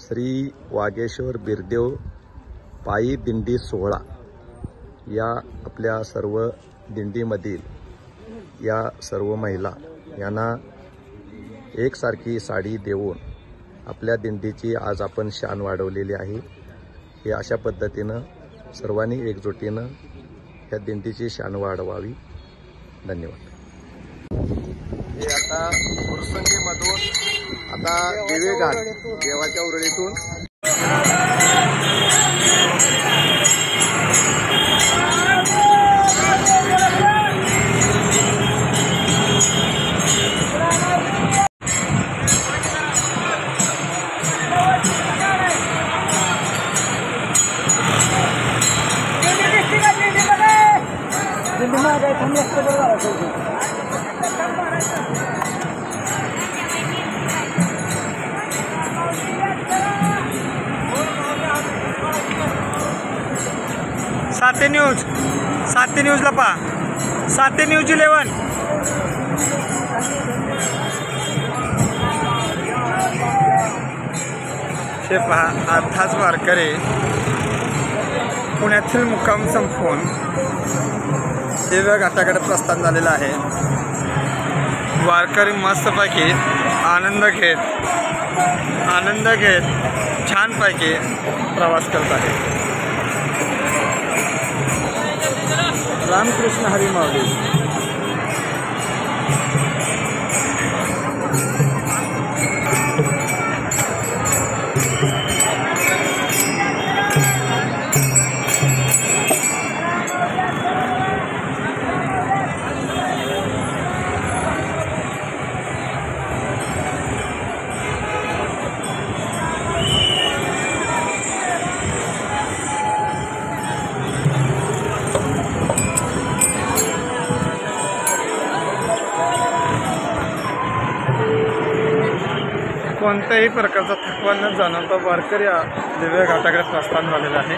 श्री वागेश्वर बिरदेव पायी दिंडी सोहळा या आपल्या सर्व दिंडीमधील या सर्व महिला यांना एकसारखी साडी देऊन आपल्या दिंडीची आज आपण शान वाढवलेली आहे। हे अशा पद्धतीनं सर्वांनी एकजुटीनं या दिंडीची शान वाढवावी। धन्यवाद। हे आता फुरसंगीमधून आता दिवे घाट देवाच्या उरळीतून साते न्यूजला पहा, साते न्यूज 11। हे पहा, अर्थाच वारकरी पुण्यातील मुक्काम संपवून दिव्य घाटाकडे प्रस्थान झालेलं आहे। वारकरी मस्तपैकी आनंद घेत छानपैकी प्रवास करत आहे। रामकृष्ण हरी माऊली। कोणत्याही प्रकारचा थकवा न जाणवता वारकरी दिव्य घाटाकडे प्रस्थान झालेला आहे।